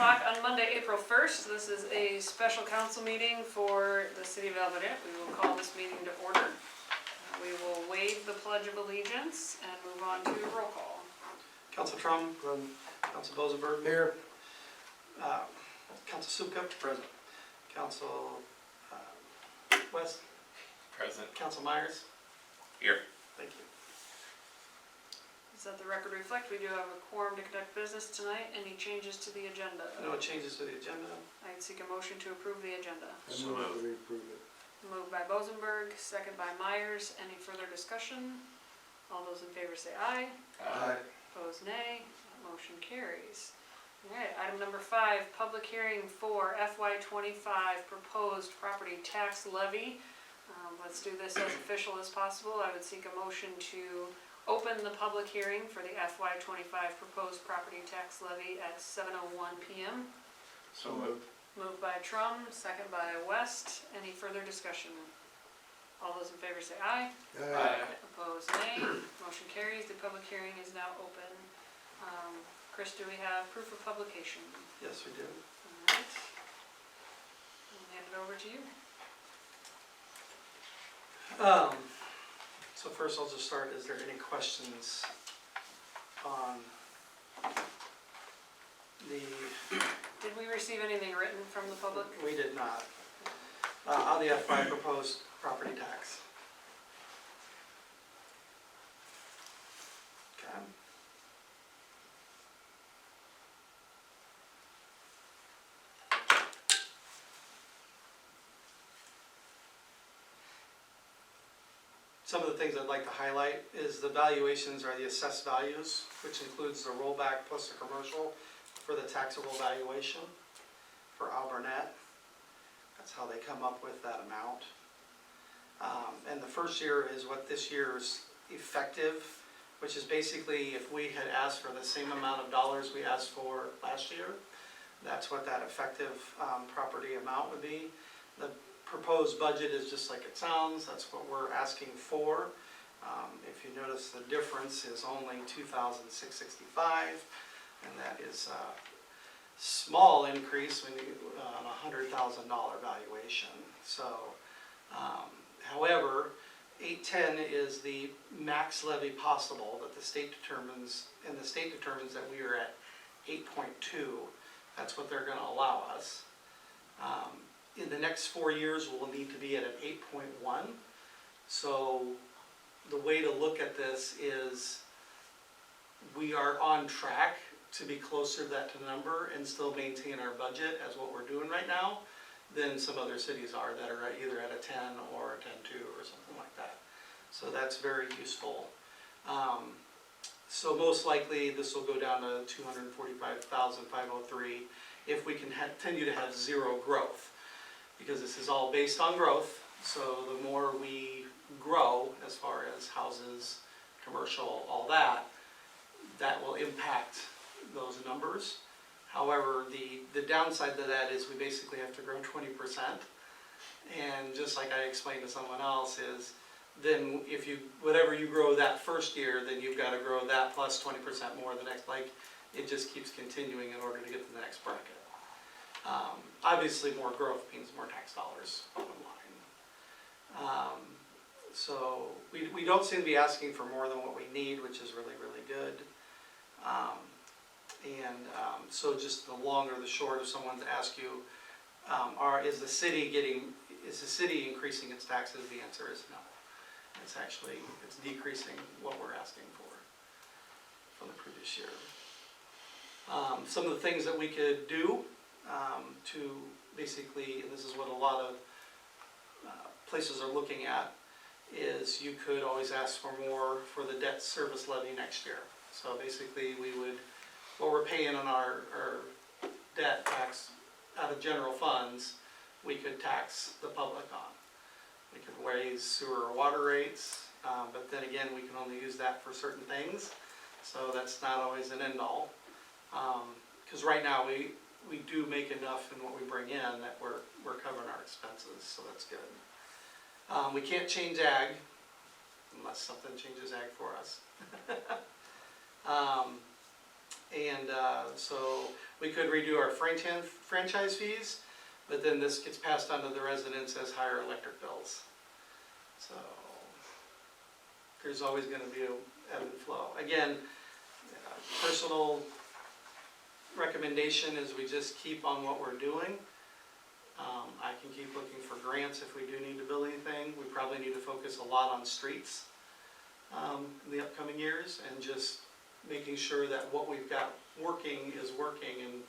o'clock on Monday, April 1st. This is a special council meeting for the city of Alburnett. We will call this meeting to order. We will waive the Pledge of Allegiance and move on to roll call. Council Trump, Council Bozenberg. Here. Council Supka. Present. Council West. Present. Council Myers. Here. Thank you. Let the record reflect, we do have a quorum to conduct business tonight. Any changes to the agenda? No changes to the agenda. I'd seek a motion to approve the agenda. So moved. Moved by Bozenberg, second by Myers. Any further discussion? All those in favor say aye. Aye. Opposed, nay. That motion carries. All right, item number 5, public hearing for FY25 proposed property tax levy. Let's do this as official as possible. I would seek a motion to open the public hearing for the FY25 proposed property tax levy at 7:01 p.m. So moved. Moved by Trum, second by West. Any further discussion? All those in favor say aye. Aye. Opposed, nay. Motion carries. The public hearing is now open. Chris, do we have proof of publication? Yes, we do. All right. I'll hand it over to you. So first I'll just start, is there any questions on the... Did we receive anything written from the public? We did not. On the FY proposed property tax. Okay. Some of the things I'd like to highlight is the valuations are the assessed values, which includes the rollback plus the commercial for the taxable valuation for Alburnett. That's how they come up with that amount. And the first year is what this year's effective, which is basically if we had asked for the same amount of dollars we asked for last year, that's what that effective property amount would be. The proposed budget is just like it sounds. That's what we're asking for. If you notice, the difference is only $2,665, and that is a small increase when you on a $100,000 valuation. So, however, 810 is the max levy possible that the state determines, and the state determines that we are at 8.2. That's what they're going to allow us. In the next 4 years, we'll need to be at an 8.1. So the way to look at this is we are on track to be closer to that number and still maintain our budget as what we're doing right now than some other cities are that are either at a 10 or a 10.2 or something like that. So that's very useful. So most likely this will go down to $245,503 if we can continue to have zero growth. Because this is all based on growth, so the more we grow as far as houses, commercial, all that, that will impact those numbers. However, the downside to that is we basically have to grow 20%. And just like I explained to someone else is, then if you, whatever you grow that first year, then you've got to grow that plus 20% more the next, like it just keeps continuing in order to get to the next bracket. Obviously more growth means more tax dollars, bottom line. So we don't seem to be asking for more than what we need, which is really, really good. So just the long or the short, if someone's asked you, is the city increasing its taxes? The answer is no. It's decreasing what we're asking for from the previous year. Some of the things that we could do to basically, and this is what a lot of places are looking at, is you could always ask for more for the debt service levy next year. So basically we would, what we're paying on our debt tax out of general funds, we could tax the public on. We could raise sewer or water rates, but then again we can only use that for certain things. So that's not always an end all. Because right now we do make enough in what we bring in that we're covering our expenses, so that's good. We can't change ag unless something changes ag for us. And so we could redo our franchise fees, but then this gets passed on to the residents as higher electric bills. So there's always gonna be a ebb and flow. Again, personal recommendation is we just keep on what we're doing. I can keep looking for grants if we do need to build anything. We probably need to focus a lot on streets in the upcoming years, and just making sure that what we've got working is working,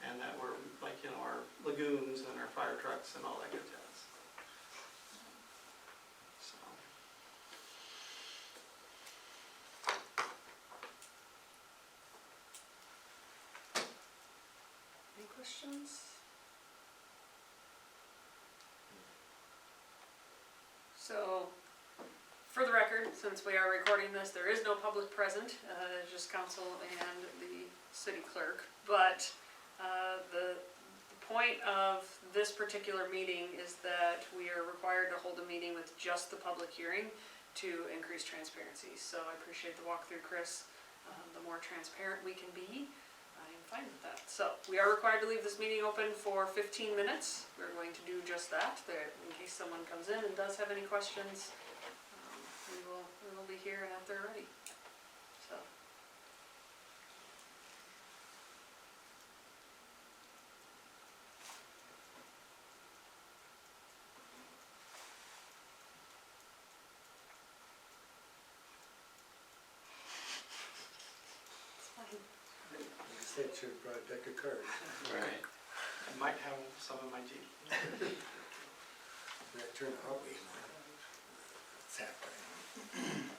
and that we're, like, you know, our lagoons and our fire trucks and all that good jazz. So. Any questions? So, for the record, since we are recording this, there is no public present, just council and the city clerk. But the point of this particular meeting is that we are required to hold a meeting with just the public hearing to increase transparency. So I appreciate the walkthrough, Chris. The more transparent we can be, I am fine with that. So we are required to leave this meeting open for 15 minutes. We're going to do just that, in case someone comes in and does have any questions. We will be here and after ready. So. It's fine. You said you should brought a deck of cards. Right. I might have some in my Jeep. That turned out to be it's happening.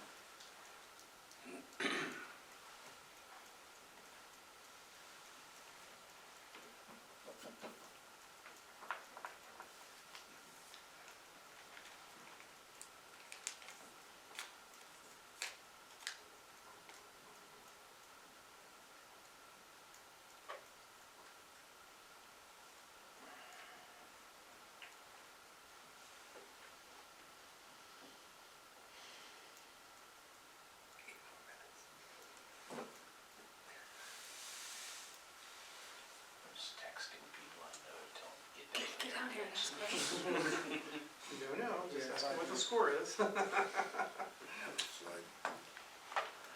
Just texting people I know, don't get Get out here and ask questions. You never know, just Yeah, ask them what the I- score is. Slide.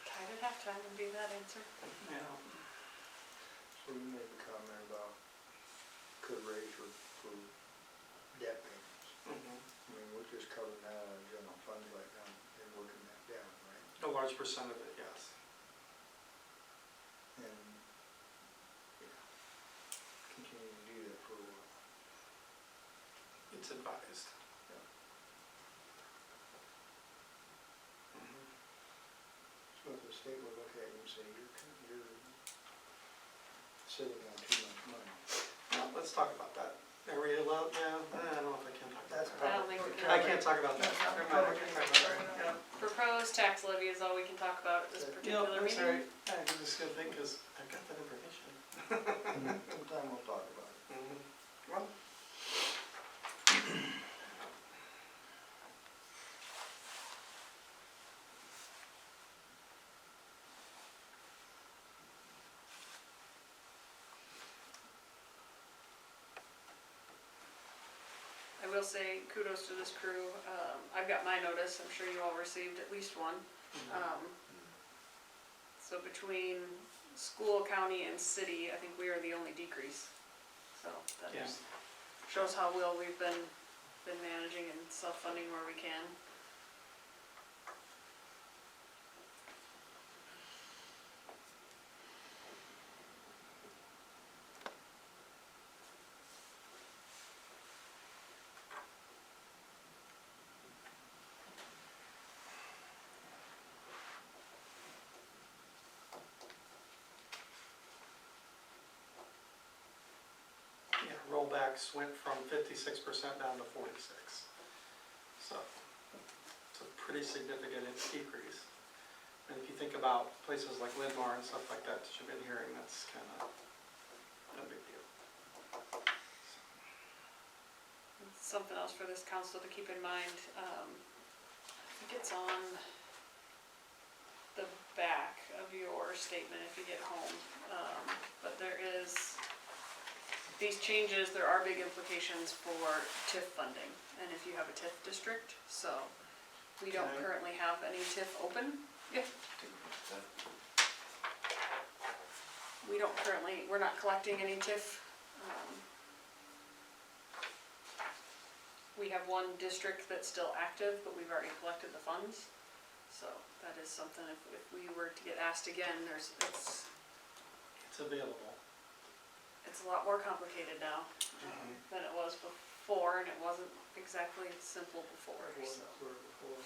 Tied at halftime would be that answer. Yeah. So you made a comment about could raise for debt payments. Mhm. I mean, we're just covering that out of general funds right now and working that down, right? A large percent of it, yes. And, yeah, continue to do that for a while. It's advised. Yeah. Mhm. So if the state will look at you and say, you're sitting on too much money. Now, let's talk about that. Are we allowed, yeah, I don't know if I can talk about That's that. I don't think we can. I can't talk about that. Never mind, I can't talk about that. Yeah. Proposed tax levy is all we can talk about at this Yeah, particular No, that's meeting. all right. I'm just gonna think, because I've got that information. Sometime we'll talk about it. Mhm. Well. I will say kudos to this crew. I've got my notice, I'm sure you all received at least one. So between school, county, and city, I think we are the only decrease. So that Yeah. just shows how well we've been managing and self-funding where we can. Yeah, rollbacks went from 56% down to 46. So it's a pretty significant decrease. And if you think about places like Lindmar and stuff like that you've been hearing, that's kind of a big deal. Something else for this council to keep in mind, I think it's on the back of your statement if you get home. But there is, these changes, there are big implications for TIF funding, and if you have a TIF district, so we don't Can I- currently have any TIF open. Yeah. We don't currently, we're not collecting any TIF. We have one district that's still active, but we've already collected the funds. So that is something, if we were to get asked again, It's available. it's a lot more complicated now than it was before, and it wasn't exactly simple before, It wasn't so. clear before.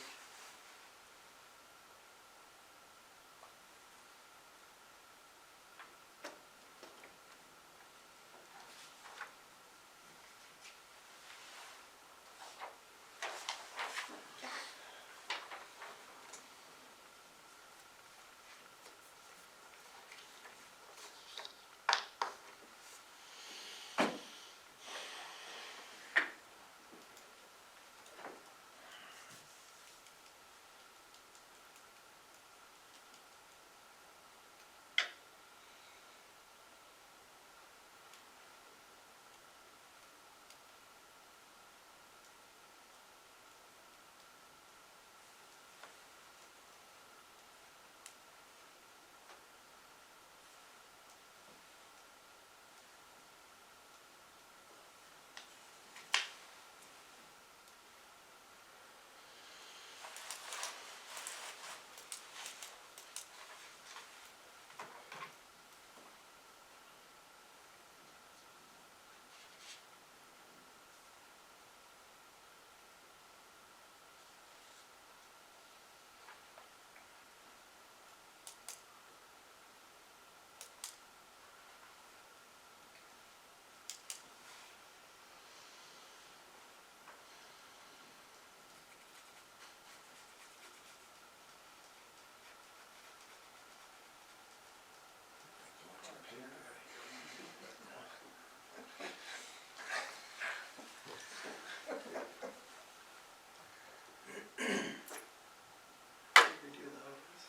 Redo the hose.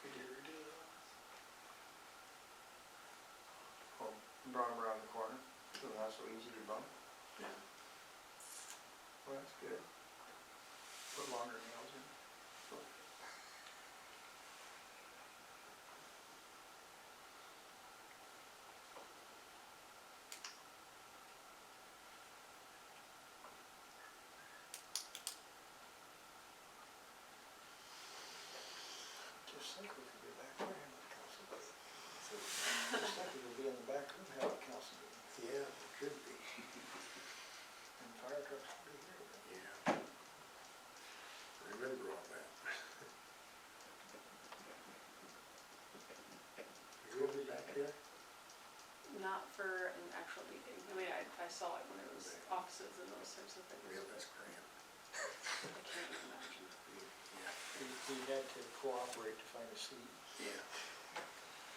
Redo the hose. Oh, brought them around the corner, so not so easy to bump. Yeah. Well, that's good. Put longer nails in. Just think we could be back there having a council meeting. Just think we could be in the back room having a council meeting. Yeah, it could be. And fire trucks would be here. Yeah. Remember all that. You'll be back here? Not for an actual meeting. I mean, I saw it when it was offices and those types of things. Yeah, that's grand. I can't even imagine. Yeah. We had to cooperate to find a seat. Yeah.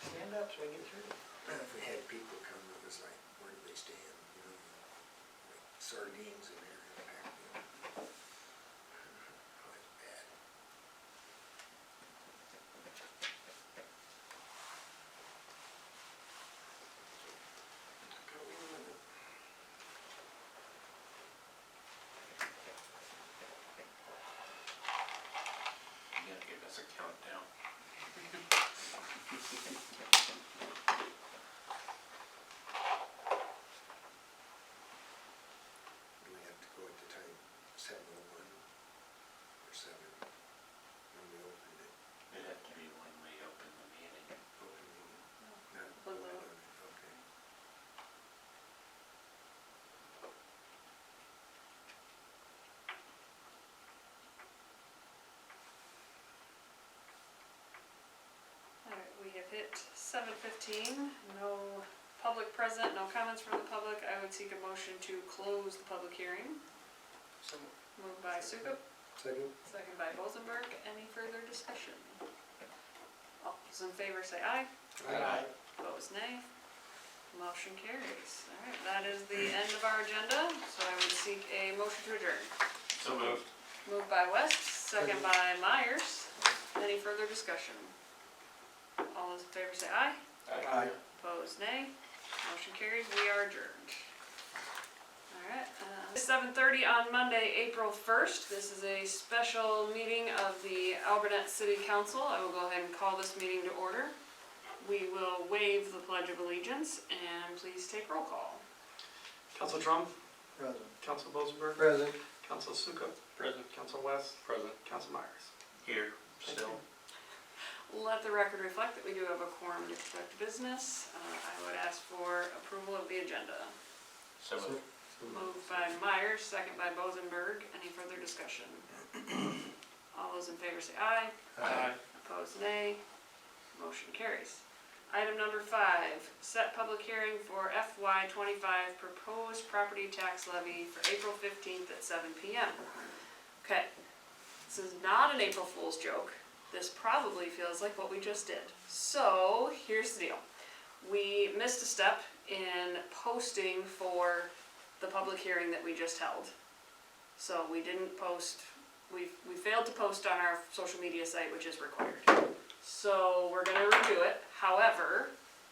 Stand up so I get through. And if we had people come with us, like, where do they stand, you know, like sardines in there, and pack them. Oh, it's bad. Took a little minute. You gotta give us a countdown. Do we have to go at the time 7:01 or 7 when we opened it? It'd have to be when we open the meeting. Open meeting? Not When voted the- on it, okay. Alright, we have hit 7:15, no public present, no comments from the public. I would seek a motion to close the public hearing. Moved by Sukup, Second? second by Bozenberg. Any further discussion? All those in favor say aye. Aye. Opposed, nay. Motion carries. Alright, that is the end of our agenda, so I would seek a motion to adjourn. So moved. Moved by West, second by Myers. Any further discussion? those in favor say aye. Aye. Opposed, nay. Motion carries, we are adjourned. Alright, 7:30 on Monday, April 1st. This is a special meeting of the Alburnett City Council. I will go ahead and call this meeting to order. We will waive the Pledge of Allegiance and please take roll call. Council Trump, Present. Council Bozenberg, Present. Council Sukup, Present. Council West, Present. Council Myers. Here, Thank still. Let the record reflect that we do have a quorum to conduct business. I would ask for approval of the agenda. So moved. Moved by Myers, second by Bozenberg. Any further discussion? All those in favor say aye. Aye. Opposed, nay. Motion carries. Item number 5, set public hearing for FY25 proposed property tax levy for April 15th at 7 p.m. Okay, this is not an April Fool's joke. This probably feels like what we just did. So, here's the deal. We missed a step in posting for the public hearing that we just held. So we didn't post, we failed to post on our social media site, which is required. So we're gonna redo it. However,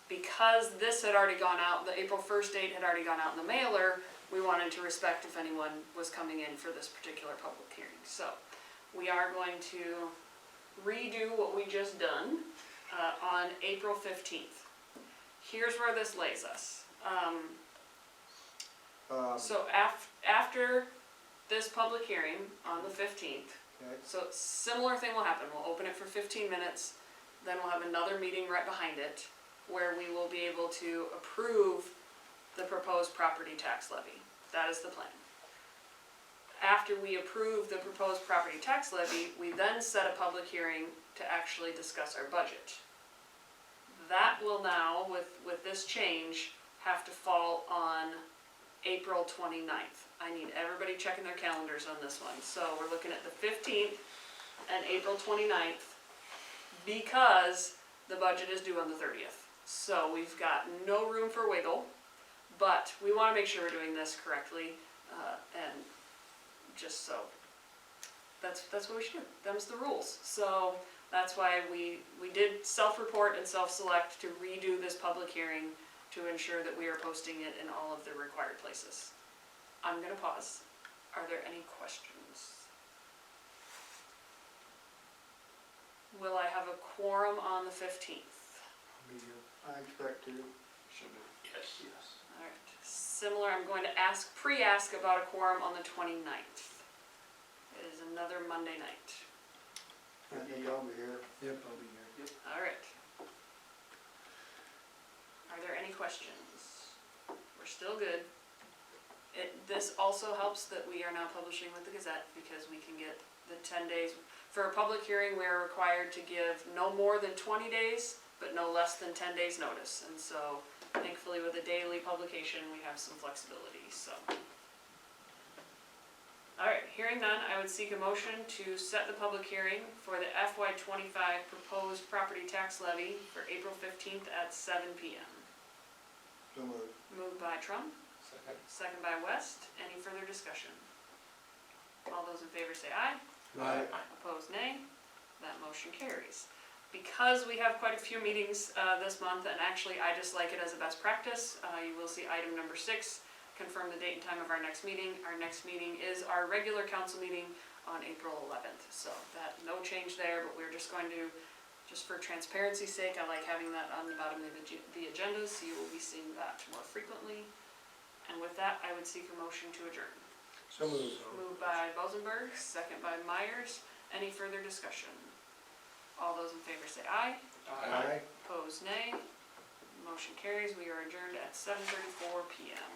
because this had already gone out, the April 1st date had already gone out in the mailer, we wanted to respect if anyone was coming in for this particular public hearing. So we are going to redo what we just done on April 15th. Here's where this lays us. So after this public hearing on the 15th, Okay. so similar thing will happen. We'll open it for 15 minutes, then we'll have another meeting right behind it where we will be able to approve the proposed property tax levy. That is the plan. After we approve the proposed property tax levy, we then set a public hearing to actually discuss our budget. That will now, with this change, have to fall on April 29th. I need everybody checking their calendars on this one. So we're looking at the 15th and April 29th because the budget is due on the 30th. So we've got no room for wiggle, but we want to make sure we're doing this correctly, and just so that's what we should do. Them's the rules. So that's why we did self-report and self-select to redo this public hearing to ensure that we are posting it in all of the required places. I'm gonna pause. Are there any questions? Will I have a quorum on the 15th? I expect to. Should be. Yes. Yes. Alright, similar, I'm going to pre-ask about a quorum on the 29th. It is another Monday night. I think I'll be here. Yep, I'll be here. Yep. Alright. Are there any questions? We're still good. This also helps that we are now publishing with the Gazette because we can get the 10 days. For a public hearing, we are required to give no more than 20 days, but no less than 10 days notice. And so thankfully with a daily publication, we have some flexibility, so. Alright, hearing none, I would seek a motion to set the public hearing for the FY25 proposed property tax levy for April 15th at 7 p.m. So moved. Moved by Trump, Second. second by West. Any further discussion? All those in favor say aye. Aye. Opposed, nay. That motion carries. Because we have quite a few meetings this month, and actually I just like it as a best practice, you will see item number 6, confirm the date and time of our next meeting. Our next meeting is our regular council meeting on April 11th. So that, no change there, but we're just going to, just for transparency's sake, I like having that on the bottom of the agenda, so you will be seeing that more frequently. And with that, I would seek a motion to adjourn. So moved. Moved by Bozenberg, second by Myers. Any further discussion? All those in favor say aye. Aye. Opposed, nay. Motion carries. We are adjourned at 7:34 p.m.